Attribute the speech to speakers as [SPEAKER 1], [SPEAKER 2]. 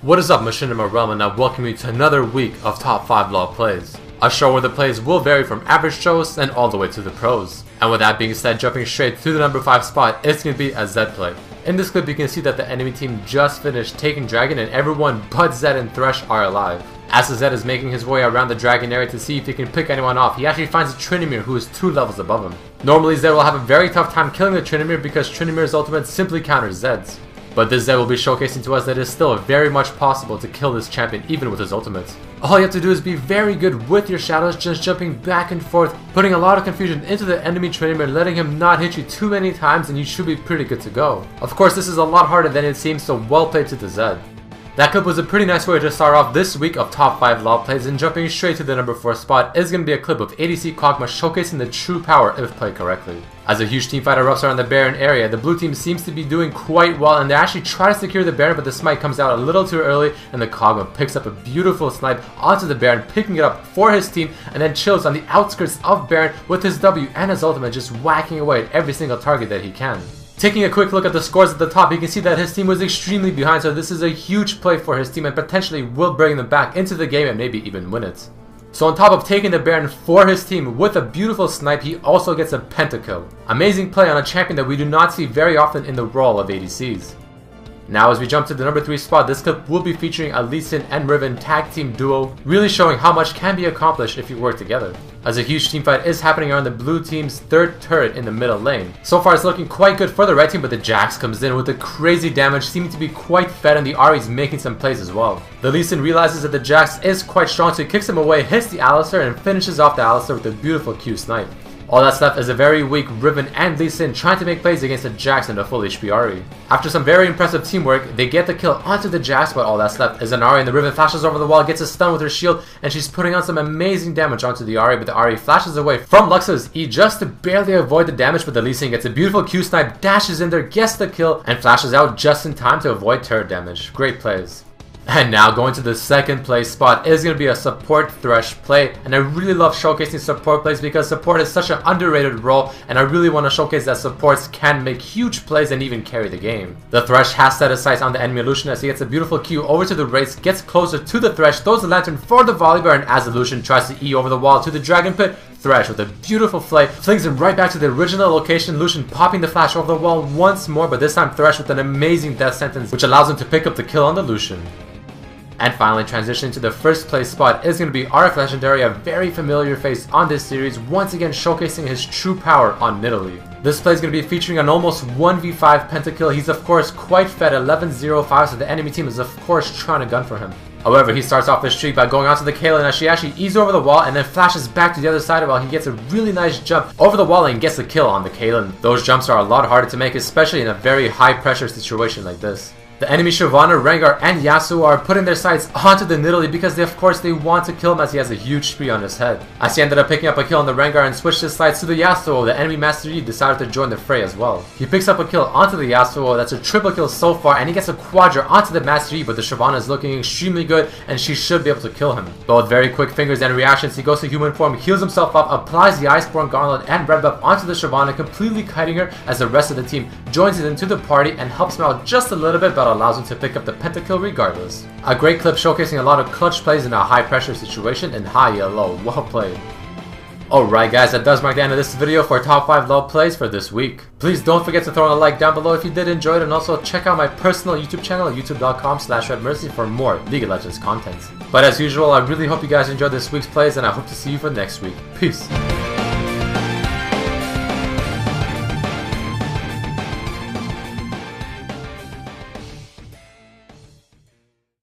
[SPEAKER 1] What is up, Machinima Realm, and I welcome you to another week of Top 5 LoL Plays. A show where the plays will vary from average shows and all the way to the pros. And with that being said, jumping straight to the number 5 spot, it's going to be a Zed play. In this clip you can see that the enemy team just finished taking Dragon and everyone but Zed and Thresh are alive. As the Zed is making his way around the Dragon area to see if he can pick anyone off, he actually finds a Tryndamere who is 2 levels above him. Normally Zed will have a very tough time killing the Tryndamere because Tryndamere's ultimate simply counters Zed's. But this Zed will be showcasing to us that it is still very much possible to kill this champion even with his ultimates. All you have to do is be very good with your shadows, just jumping back and forth, putting a lot of confusion into the enemy Tryndamere, letting him not hit you too many times, and you should be pretty good to go. Of course, this is a lot harder than it seems, so well played to the Zed. That clip was a pretty nice way to start off this week of Top 5 LoL Plays, and jumping straight to the number 4 spot is going to be a clip of ADC Kog'Maw showcasing the true power if played correctly. As a huge teamfight erupts around the Baron area, the blue team seems to be doing quite well, and they actually try to secure the Baron, but the smite comes out a little too early, and the Kog'Maw picks up a beautiful snipe onto the Baron, picking it up for his team, and then chills on the outskirts of Baron with his W and his ultimate, just whacking away at every single target that he can. Taking a quick look at the scores at the top, you can see that his team was extremely behind, so this is a huge play for his team and potentially will bring them back into the game and maybe even win it. So on top of taking the Baron for his team with a beautiful snipe, he also gets a pentakill. Amazing play on a champion that we do not see very often in the role of ADCs. Now as we jump to the number 3 spot, this clip will be featuring a Lee Sin and Riven tag team duo, really showing how much can be accomplished if you work together. As a huge teamfight is happening around the blue team's 3rd turret in the middle lane. So far it's looking quite good for the red team, but the Jax comes in with the crazy damage, seeming to be quite fed, and the Ahri is making some plays as well. The Lee Sin realizes that the Jax is quite strong, so he kicks him away, hits the Alistar, and finishes off the Alistar with a beautiful Q snipe. All that's left is a very weak Riven and Lee Sin trying to make plays against the Jax and the full HP Ahri. After some very impressive teamwork, they get the kill onto the Jax, but all that's left is an Ahri, and the Riven flashes over the wall, gets a stun with her shield, and she's putting on some amazing damage onto the Ahri, but the Ahri flashes away from Lux's E just to barely avoid the damage, but the Lee Sin gets a beautiful Q snipe, dashes in there, gets the kill, and flashes out just in time to avoid turret damage. Great plays. And now going to the 2nd place spot is going to be a support Thresh play, and I really love showcasing support plays because support is such an underrated role, and I really want to showcase that supports can make huge plays and even carry the game. The Thresh has set his sights on the enemy Lucian as he gets a beautiful Q over to the Wraith, gets closer to the Thresh, throws the lantern for the Volibear, and as the Lucian tries to E over the wall to the Dragon Pit, Thresh with a beautiful flay flings him right back to the original location, Lucian popping the flash over the wall once more, but this time Thresh with an amazing death sentence which allows him to pick up the kill on the Lucian. And finally, transitioning to the 1st place spot is going to be RF Legendary, a very familiar face on this series, once again showcasing his true power on Nidalee. This play is going to be featuring an almost 1v5 pentakill. He's of course quite fed, 11-0-5, so the enemy team is of course trying to gun for him. However, he starts off his streak by going onto the Caitlyn as she actually eases over the wall and then flashes back to the other side while he gets a really nice jump over the wall and gets the kill on the Caitlyn. Those jumps are a lot harder to make, especially in a very high pressure situation like this. The enemy Shyvana, Rengar, and Yasuo are putting their sights onto the Nidalee because of course they want to kill him as he has a huge spree on his head. As he ended up picking up a kill on the Rengar and switched his sights to the Yasuo, the enemy Master Yi decided to join the fray as well. He picks up a kill onto the Yasuo, that's a triple kill so far, and he gets a quadra onto the Master Yi, but the Shyvana is looking extremely good and she should be able to kill him. But with very quick fingers and reactions, he goes to human form, heals himself up, applies the Iceborne Gauntlet and Red Buff onto the Shyvana, completely kiting her as the rest of the team joins it into the party and helps him out just a little bit, but allows him to pick up the pentakill regardless. A great clip showcasing a lot of clutch plays in a high pressure situation and high yellow. Well played. Alright guys, that does mark the end of this video for top 5 LoL plays for this week. Please don't forget to throw in a like down below if you did enjoy it, and also check out my personal YouTube channel at youtube.com/redmercy for more League of Legends content. But as usual, I really hope you guys enjoyed this week's plays, and I hope to see you for next week. Peace.